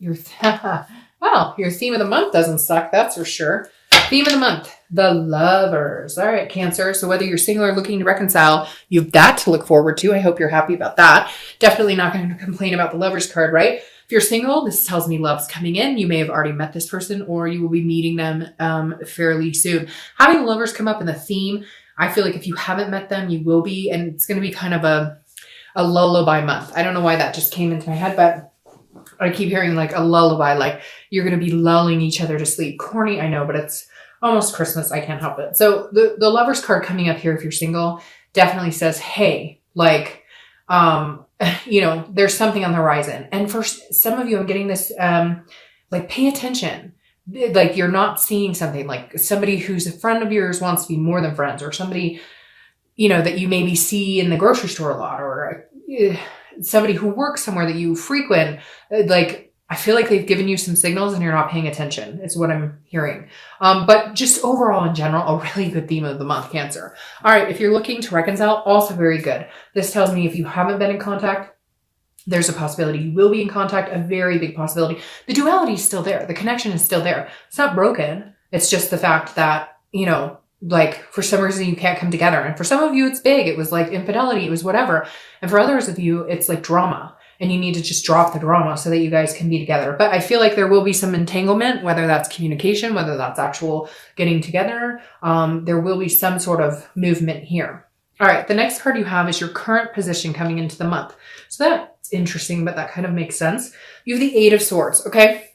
Well, your theme of the month doesn't suck, that's for sure. Theme of the month, the lovers. All right, Cancer. So whether you're single or looking to reconcile, you've that to look forward to. I hope you're happy about that. Definitely not going to complain about the lovers card, right? If you're single, this tells me love's coming in. You may have already met this person or you will be meeting them fairly soon. Having the lovers come up in the theme, I feel like if you haven't met them, you will be. And it's going to be kind of a lullaby month. I don't know why that just came into my head, but I keep hearing like a lullaby, like you're going to be lulling each other to sleep. Corny, I know, but it's almost Christmas. I can't help it. So the lovers card coming up here, if you're single, definitely says, hey, like, there's something on the horizon. And for some of you, I'm getting this, like, pay attention. Like you're not seeing something, like somebody who's a friend of yours wants to be more than friends, or somebody, that you maybe see in the grocery store a lot, or somebody who works somewhere that you frequent. Like, I feel like they've given you some signals and you're not paying attention is what I'm hearing. But just overall in general, a really good theme of the month, Cancer. All right. If you're looking to reconcile, also very good. This tells me if you haven't been in contact, there's a possibility you will be in contact, a very big possibility. The duality is still there. The connection is still there. It's not broken. It's just the fact that, like for some reason you can't come together. And for some of you, it's big. It was like infidelity. It was whatever. And for others of you, it's like drama. And you need to just drop the drama so that you guys can be together. But I feel like there will be some entanglement, whether that's communication, whether that's actual getting together. There will be some sort of movement here. All right. The next card you have is your current position coming into the month. So that's interesting, but that kind of makes sense. You have the Eight of Swords. Okay.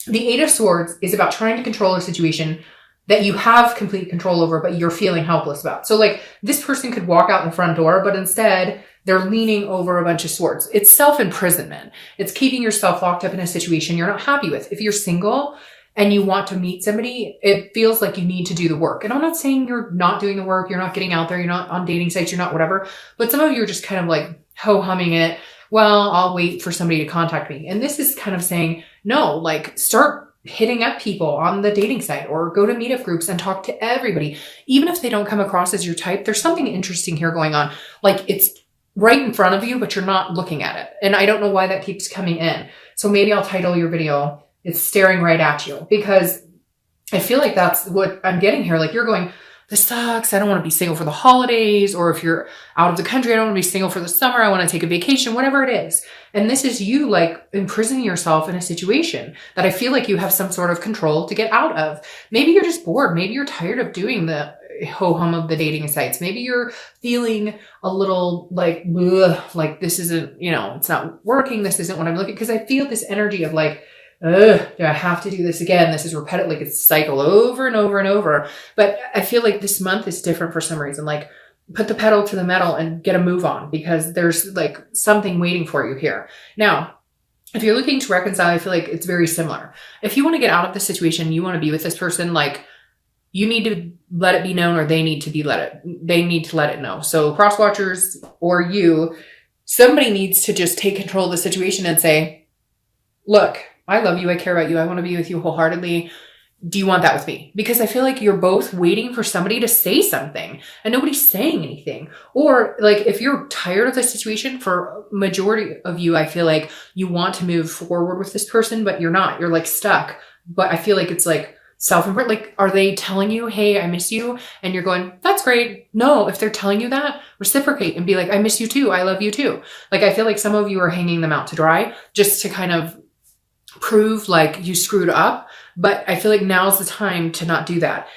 The Eight of Swords is about trying to control a situation that you have complete control over, but you're feeling helpless about. So like this person could walk out the front door, but instead they're leaning over a bunch of swords. It's self-imprisonment. It's keeping yourself locked up in a situation you're not happy with. If you're single and you want to meet somebody, it feels like you need to do the work. And I'm not saying you're not doing the work. You're not getting out there. You're not on dating sites. You're not whatever. But some of you are just kind of like ho-humming it. Well, I'll wait for somebody to contact me. And this is kind of saying, no, like start hitting up people on the dating site or go to meetup groups and talk to everybody. Even if they don't come across as your type, there's something interesting here going on. Like it's right in front of you, but you're not looking at it. And I don't know why that keeps coming in. So maybe I'll title your video, It's Staring Right at You, because I feel like that's what I'm getting here. Like you're going, this sucks. I don't want to be single for the holidays. Or if you're out of the country, I don't want to be single for the summer. I want to take a vacation, whatever it is. And this is you like imprisoning yourself in a situation that I feel like you have some sort of control to get out of. Maybe you're just bored. Maybe you're tired of doing the ho-hum of the dating sites. Maybe you're feeling a little like, ugh, like this isn't, it's not working. This isn't what I'm looking, because I feel this energy of like, ugh, do I have to do this again? This is repetitive, like it's cycle over and over and over. But I feel like this month is different for some reason. Like put the pedal to the metal and get a move on, because there's like something waiting for you here. Now, if you're looking to reconcile, I feel like it's very similar. If you want to get out of the situation, you want to be with this person, like you need to let it be known, or they need to let it know. So cross watchers or you, somebody needs to just take control of the situation and say, look, I love you. I care about you. I want to be with you wholeheartedly. Do you want that with me? Because I feel like you're both waiting for somebody to say something and nobody's saying anything. Or like if you're tired of the situation, for majority of you, I feel like you want to move forward with this person, but you're not. You're like stuck. But I feel like it's like self-import. Like, are they telling you, hey, I miss you? And you're going, that's great. No, if they're telling you that, reciprocate and be like, I miss you too. I love you too. Like, I feel like some of you are hanging them out to dry just to kind of prove like you screwed up. But I feel like now's the time to not do that.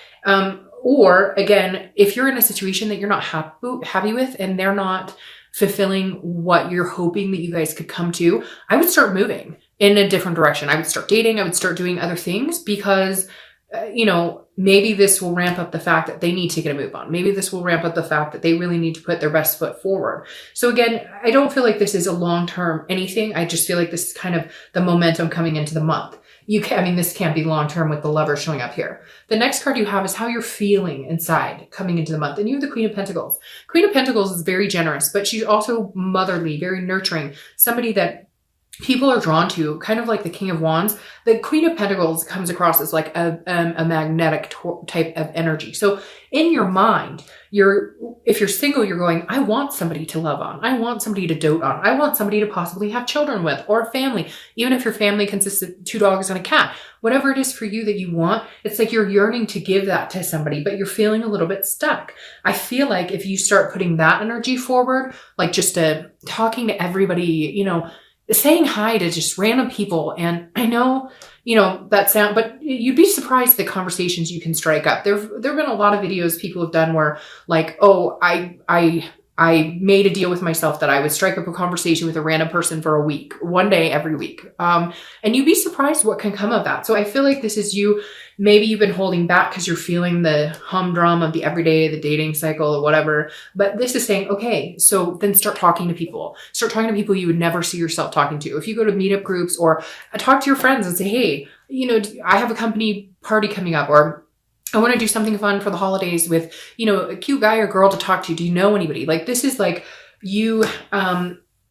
Or again, if you're in a situation that you're not happy with and they're not fulfilling what you're hoping that you guys could come to, I would start moving in a different direction. I would start dating. I would start doing other things, because maybe this will ramp up the fact that they need to get a move on. Maybe this will ramp up the fact that they really need to put their best foot forward. So again, I don't feel like this is a long-term anything. I just feel like this is kind of the momentum coming into the month. This can't be long-term with the lover showing up here. The next card you have is how you're feeling inside coming into the month. And you have the Queen of Pentacles. Queen of Pentacles is very generous, but she's also motherly, very nurturing, somebody that people are drawn to, kind of like the King of Wands. The Queen of Pentacles comes across as like a magnetic type of energy. So in your mind, if you're single, you're going, I want somebody to love on. I want somebody to dote on. I want somebody to possibly have children with, or a family. Even if your family consists of 2 dogs and a cat, whatever it is for you that you want, it's like you're yearning to give that to somebody, but you're feeling a little bit stuck. I feel like if you start putting that energy forward, like just talking to everybody, you know, saying hi to just random people. And I know, you know, but you'd be surprised the conversations you can strike up. There've been a lot of videos people have done where like, oh, I made a deal with myself that I would strike up a conversation with a random person for a week, one day every week. And you'd be surprised what can come of that. So I feel like this is you. Maybe you've been holding back because you're feeling the humdrum of the everyday, the dating cycle or whatever. But this is saying, okay, so then start talking to people. Start talking to people you would never see yourself talking to. If you go to meetup groups or talk to your friends and say, hey, you know, I have a company party coming up, or I want to do something fun for the holidays with, you know, a cute guy or girl to talk to. Do you know anybody? Like this is like you,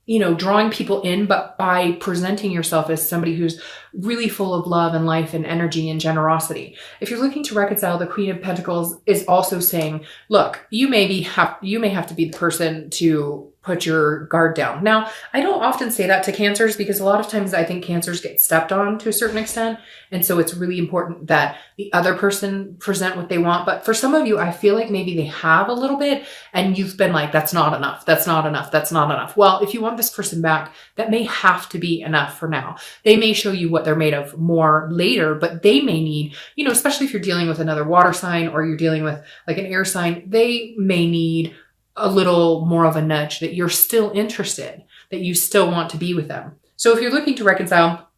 you know, drawing people in, but by presenting yourself as somebody who's really full of love and life and energy and generosity. If you're looking to reconcile, the Queen of Pentacles is also saying, look, you may have to be the person to put your guard down. Now, I don't often say that to Cancers because a lot of times I think Cancers get stepped on to a certain extent. And so it's really important that the other person present what they want. But for some of you, I feel like maybe they have a little bit and you've been like, that's not enough. That's not enough. That's not enough. Well, if you want this person back, that may have to be enough for now. They may show you what they're made of more later, but they may need, you know, especially if you're dealing with another water sign or you're dealing with like an air sign, they may need a little more of a nudge that you're still interested, that you still want to be with them. So if you're looking to reconcile,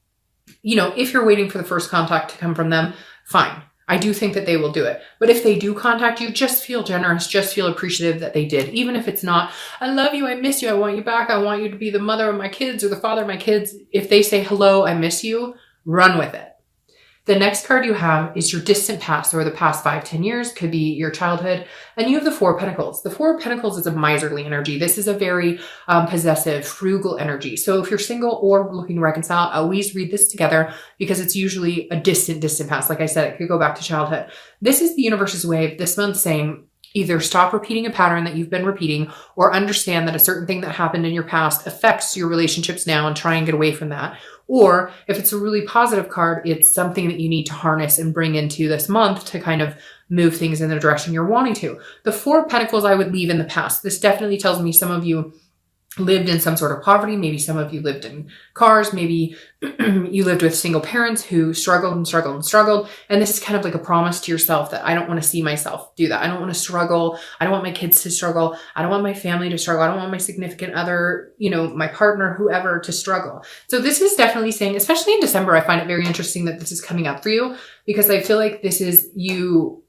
you know, if you're waiting for the first contact to come from them, fine. I do think that they will do it. But if they do contact you, just feel generous, just feel appreciative that they did. Even if it's not, I love you, I miss you, I want you back, I want you to be the mother of my kids or the father of my kids. If they say, hello, I miss you, run with it. The next card you have is your distant past, or the past 5-10 years, could be your childhood. And you have the Four of Pentacles. The Four of Pentacles is a miserly energy. This is a very possessive, frugal energy. So if you're single or looking to reconcile, always read this together because it's usually a distant past. Like I said, it could go back to childhood. This is the universe's way of this month saying, either stop repeating a pattern that you've been repeating or understand that a certain thing that happened in your past affects your relationships now and try and get away from that. Or if it's a really positive card, it's something that you need to harness and bring into this month to kind of move things in the direction you're wanting to. The Four of Pentacles I would leave in the past. This definitely tells me some of you lived in some sort of poverty. Maybe some of you lived in cars. Maybe you lived with single parents who struggled and struggled and struggled. And this is kind of like a promise to yourself that I don't want to see myself do that. I don't want to struggle. I don't want my kids to struggle. I don't want my family to struggle. I don't want my significant other, you know, my partner, whoever, to struggle. So this is definitely saying, especially in December, I find it very interesting that this is coming up for you because I feel like this is you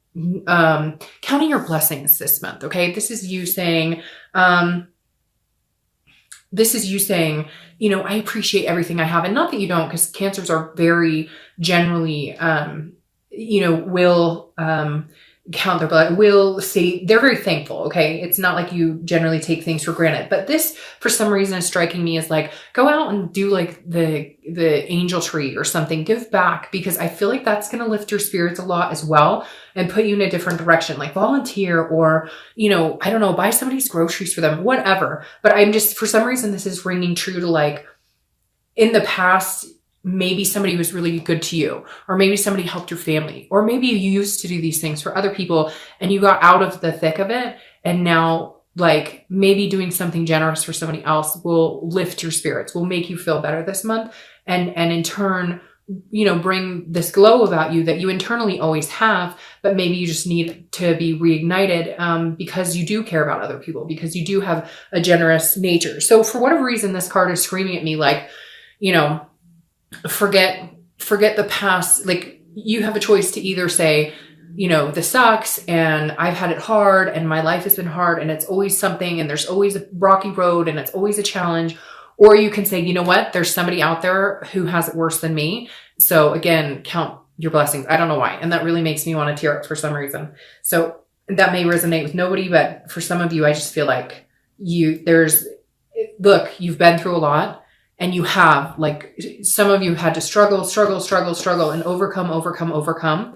counting your blessings this month. Okay. This is you saying, you know, I appreciate everything I have. And not that you don't, because Cancers are very generally, you know, will count their blood, will say they're very thankful. Okay. It's not like you generally take things for granted, but this for some reason is striking me as like, go out and do like the angel tree or something, give back, because I feel like that's going to lift your spirits a lot as well and put you in a different direction, like volunteer or, you know, I don't know, buy somebody's groceries for them, whatever. But I'm just, for some reason, this is ringing true to like in the past, maybe somebody was really good to you, or maybe somebody helped your family, or maybe you used to do these things for other people and you got out of the thick of it. And now like maybe doing something generous for somebody else will lift your spirits, will make you feel better this month. And in turn, you know, bring this glow about you that you internally always have, but maybe you just need to be reignited because you do care about other people, because you do have a generous nature. So for whatever reason, this card is screaming at me like, you know, forget the past. Like you have a choice to either say, you know, this sucks and I've had it hard and my life has been hard and it's always something and there's always a rocky road and it's always a challenge. Or you can say, you know what, there's somebody out there who has it worse than me. So again, count your blessings. I don't know why. And that really makes me want to tear up for some reason. So that may resonate with nobody, but for some of you, I just feel like look, you've been through a lot. and you have, like, some of you had to struggle and overcome.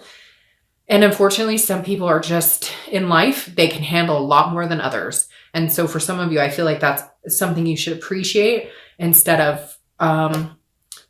And unfortunately, some people are just in life, they can handle a lot more than others. And so for some of you, I feel like that's something you should appreciate instead of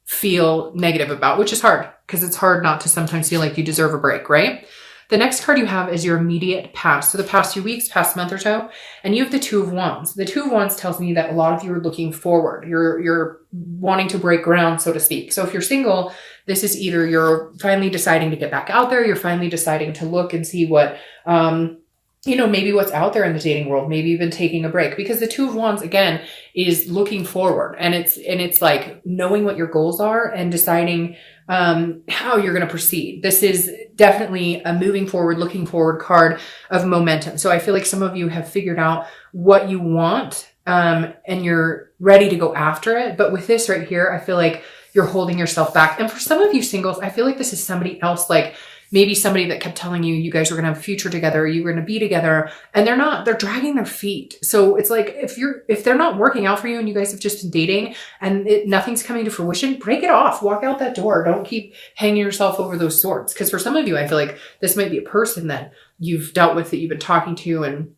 feel negative about, which is hard because it's hard not to sometimes feel like you deserve a break, right? The next card you have is your immediate past. So the past few weeks, past month or so, and you have the Two of Wands. The Two of Wands tells me that a lot of you are looking forward. You're wanting to break ground, so to speak. So if you're single, this is either you're finally deciding to get back out there, you're finally deciding to look and see what, maybe what's out there in the dating world. Maybe you've been taking a break, because the Two of Wands, again, is looking forward, and it's like knowing what your goals are and deciding how you're going to proceed. This is definitely a moving forward, looking forward card of momentum. So I feel like some of you have figured out what you want, and you're ready to go after it. But with this right here, I feel like you're holding yourself back. And for some of you singles, I feel like this is somebody else, like maybe somebody that kept telling you, you guys were going to have a future together, you were going to be together, and they're dragging their feet. So it's like, if they're not working out for you and you guys have just been dating and nothing's coming to fruition, break it off, walk out that door. Don't keep hanging yourself over those swords. Because for some of you, I feel like this might be a person that you've dealt with, that you've been talking to and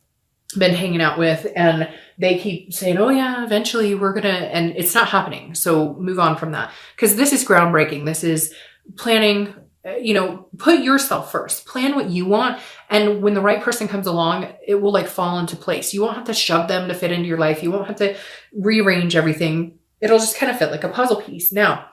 been hanging out with, and they keep saying, oh yeah, eventually we're going to, and it's not happening. So move on from that. Because this is groundbreaking. This is planning. Put yourself first, plan what you want. And when the right person comes along, it will like fall into place. You won't have to shove them to fit into your life. You won't have to rearrange everything. It'll just kind of fit like a puzzle piece. Now,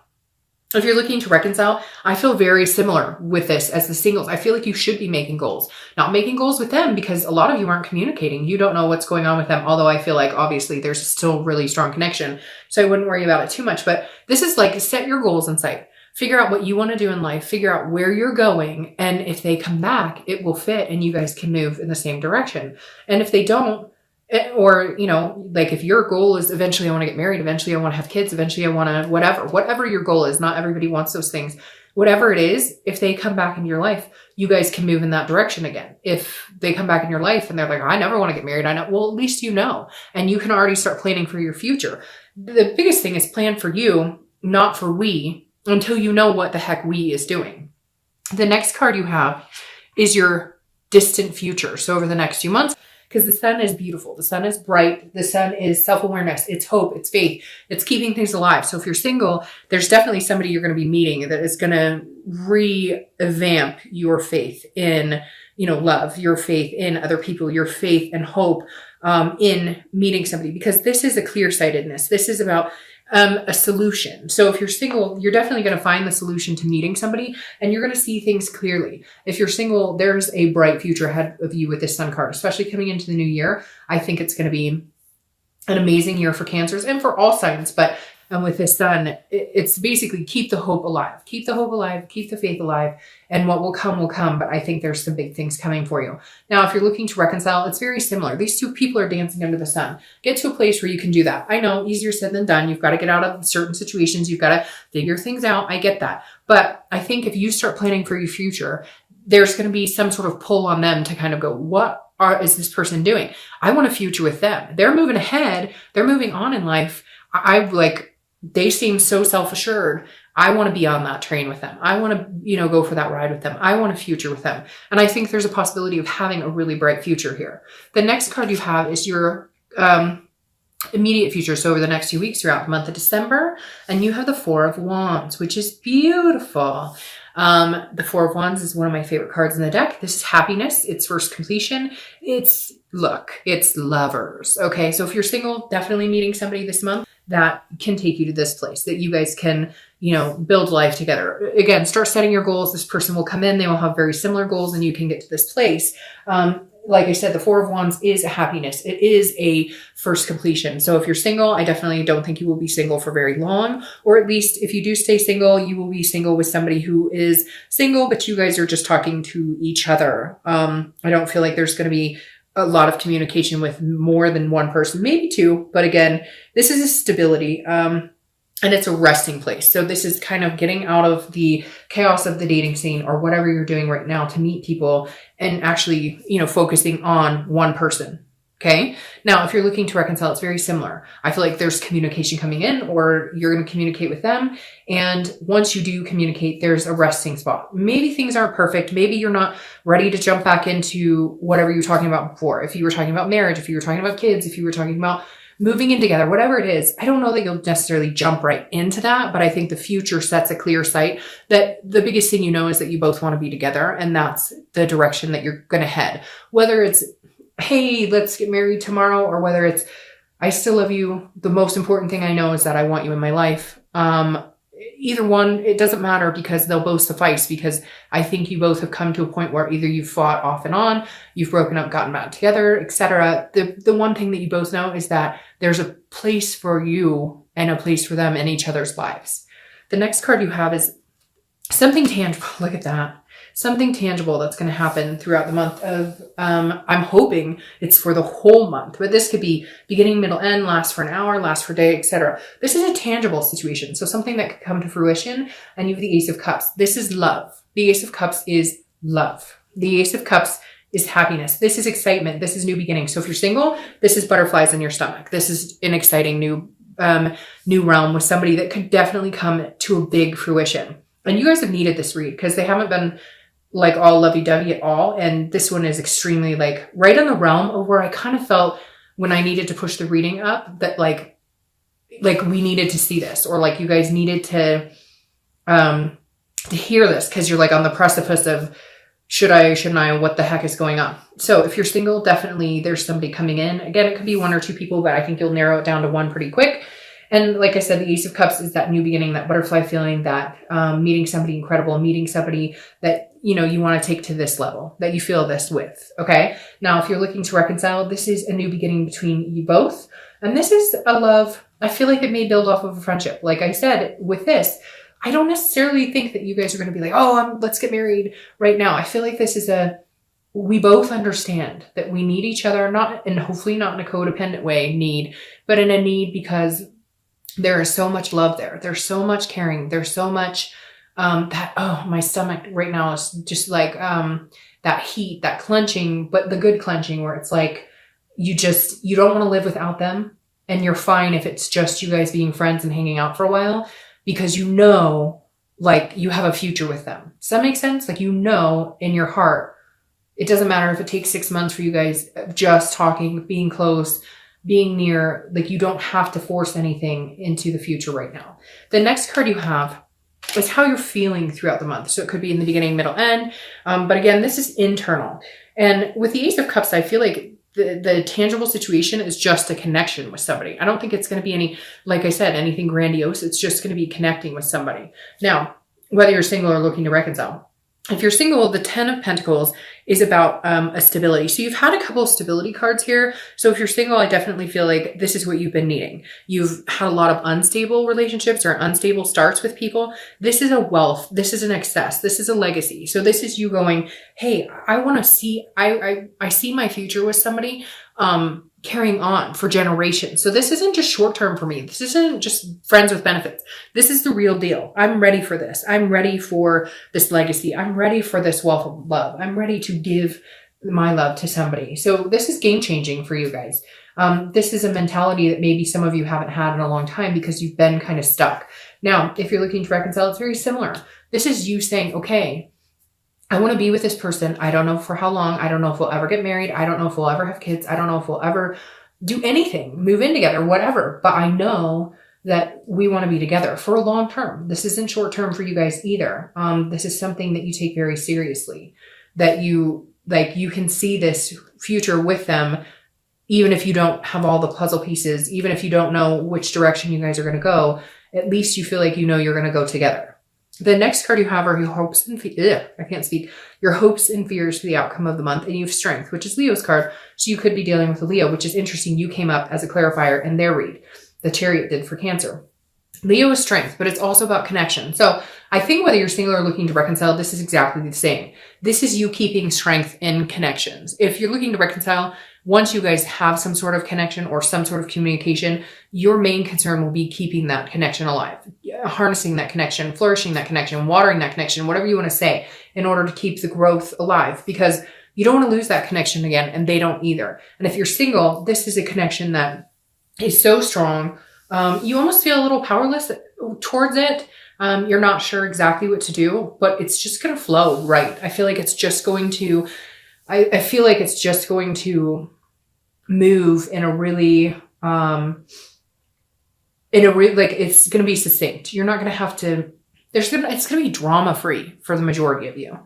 if you're looking to reconcile, I feel very similar with this as the singles. I feel like you should be making goals, not making goals with them, because a lot of you aren't communicating. You don't know what's going on with them. Although I feel like obviously there's still really strong connection. So I wouldn't worry about it too much, but this is like, set your goals in sight. Figure out what you want to do in life, figure out where you're going. And if they come back, it will fit and you guys can move in the same direction. And if they don't, or, like if your goal is eventually I want to get married, eventually I want to have kids, eventually I want to, whatever your goal is, not everybody wants those things. Whatever it is, if they come back into your life, you guys can move in that direction again. If they come back in your life and they're like, I never want to get married, well, at least and you can already start planning for your future. The biggest thing is plan for you, not for we, until you know what the heck we is doing. The next card you have is your distant future. So over the next few months, because the sun is beautiful, the sun is bright, the sun is self-awareness, it's hope, it's faith, it's keeping things alive. So if you're single, there's definitely somebody you're going to be meeting that is going to revamp your faith in, love, your faith in other people, your faith and hope in meeting somebody, because this is a clear-sightedness. This is about a solution. So if you're single, you're definitely going to find the solution to meeting somebody, and you're going to see things clearly. If you're single, there's a bright future ahead of you with this sun card, especially coming into the new year. I think it's going to be an amazing year for Cancers and for all signs. But with this sun, it's basically keep the hope alive, keep the faith alive, and what will come will come. But I think there's some big things coming for you. Now, if you're looking to reconcile, it's very similar. These two people are dancing under the sun. Get to a place where you can do that. I know, easier said than done. You've got to get out of certain situations. You've got to figure things out. I get that. But I think if you start planning for your future, there's going to be some sort of pull on them to kind of go, what is this person doing? I want a future with them. They're moving ahead. They're moving on in life. They seem so self-assured. I want to be on that train with them. I want to, go for that ride with them. I want a future with them. And I think there's a possibility of having a really bright future here. The next card you have is your immediate future. So over the next few weeks, throughout the month of December, and you have the Four of Wands, which is beautiful. The Four of Wands is one of my favorite cards in the deck. This is happiness. It's first completion. It's lovers. Okay. So if you're single, definitely meeting somebody this month that can take you to this place, that you guys can, build life together. Again, start setting your goals. This person will come in, they will have very similar goals, and you can get to this place. Like I said, the Four of Wands is a happiness. It is a first completion. So if you're single, I definitely don't think you will be single for very long, or at least if you do stay single, you will be single with somebody who is single, but you guys are just talking to each other. I don't feel like there's going to be a lot of communication with more than one person, maybe two. But again, this is a stability, and it's a resting place. So this is kind of getting out of the chaos of the dating scene or whatever you're doing right now to meet people and actually, focusing on one person. Okay. Now, if you're looking to reconcile, it's very similar. I feel like there's communication coming in, or you're going to communicate with them. And once you do communicate, there's a resting spot. Maybe things aren't perfect. Maybe you're not ready to jump back into whatever you were talking about before. If you were talking about marriage, if you were talking about kids, if you were talking about moving in together, whatever it is, I don't know that you'll necessarily jump right into that, but I think the future sets a clear sight that the biggest thing you know is that you both want to be together, and that's the direction that you're going to head. Whether it's, hey, let's get married tomorrow, or whether it's, I still love you. The most important thing I know is that I want you in my life. Either one, it doesn't matter, because they'll both suffice, because I think you both have come to a point where either you've fought off and on, you've broken up, gotten back together, etc. The one thing that you both know is that there's a place for you and a place for them in each other's lives. The next card you have is something tangible. Look at that. Something tangible that's going to happen throughout the month of, I'm hoping it's for the whole month, but this could be beginning, middle, end, last for an hour, last for a day, etc. This is a tangible situation. So something that could come to fruition, and you have the Ace of Cups. This is love. The Ace of Cups is love. The Ace of Cups is happiness. This is excitement. This is new beginning. So if you're single, this is butterflies in your stomach. This is an exciting new realm with somebody that could definitely come to a big fruition. And you guys have needed this read, because they haven't been like all lovey-dovey at all. And this one is extremely like right in the realm of where I kind of felt when I needed to push the reading up that like we needed to see this, or like you guys needed to hear this, because you're like on the precipice of should I, shouldn't I, what the heck is going on? So if you're single, definitely there's somebody coming in. Again, it could be one or two people, but I think you'll narrow it down to one pretty quick. And like I said, the Ace of Cups is that new beginning, that butterfly feeling, that meeting somebody incredible, meeting somebody that, you know, you want to take to this level, that you feel this with. Okay. Now, if you're looking to reconcile, this is a new beginning between you both. And this is a love. I feel like it may build off of a friendship. Like I said, with this, I don't necessarily think that you guys are going to be like, oh, let's get married right now. I feel like this is we both understand that we need each other, not, and hopefully not in a codependent way, but in a need because there is so much love there. There's so much caring. There's so much my stomach right now is just like that heat, that clenching, but the good clenching where it's like you don't want to live without them, and you're fine if it's just you guys being friends and hanging out for a while, because you know, like, you have a future with them. Does that make sense? Like, you know, in your heart, it doesn't matter if it takes 6 months for you guys just talking, being close, being near, like, you don't have to force anything into the future right now. The next card you have is how you're feeling throughout the month. So it could be in the beginning, middle, end. But again, this is internal. And with the Ace of Cups, I feel like the tangible situation is just a connection with somebody. I don't think it's going to be any, like I said, anything grandiose. It's just going to be connecting with somebody. Now, whether you're single or looking to reconcile, if you're single, the 10 of Pentacles is about a stability. So you've had a couple of stability cards here. So if you're single, I definitely feel like this is what you've been needing. You've had a lot of unstable relationships or unstable starts with people. This is a wealth. This is an excess. This is a legacy. So this is you going, hey, I want to see, I see my future with somebody carrying on for generations. So this isn't just short term for me. This isn't just friends with benefits. This is the real deal. I'm ready for this. I'm ready for this legacy. I'm ready for this wealth of love. I'm ready to give my love to somebody. So this is game changing for you guys. This is a mentality that maybe some of you haven't had in a long time because you've been kind of stuck. Now, if you're looking to reconcile, it's very similar. This is you saying, okay, I want to be with this person. I don't know for how long. I don't know if we'll ever get married. I don't know if we'll ever have kids. I don't know if we'll ever do anything, move in together, whatever. But I know that we want to be together for a long term. This isn't short term for you guys either. This is something that you take very seriously, that you can see this future with them, even if you don't have all the puzzle pieces, even if you don't know which direction you guys are going to go, at least you feel like you know you're going to go together. The next card you have are your hopes and your hopes and fears for the outcome of the month, and you have strength, which is Leo's card. So you could be dealing with a Leo, which is interesting. You came up as a clarifier in their read. The Chariot did for Cancer. Leo is strength, but it's also about connection. So I think whether you're single or looking to reconcile, this is exactly the same. This is you keeping strength in connections. If you're looking to reconcile, once you guys have some sort of connection or some sort of communication, your main concern will be keeping that connection alive, harnessing that connection, flourishing that connection, watering that connection, whatever you want to say, in order to keep the growth alive. Because You don't want to lose that connection again, and they don't either. And if you're single, this is a connection that is so strong. You almost feel a little powerless towards it. You're not sure exactly what to do, but it's just going to flow right. I feel like it's just going to, I feel like it's just going to move in a really, like it's going to be succinct. You're not going to have to, it's going to be drama free for the majority of you.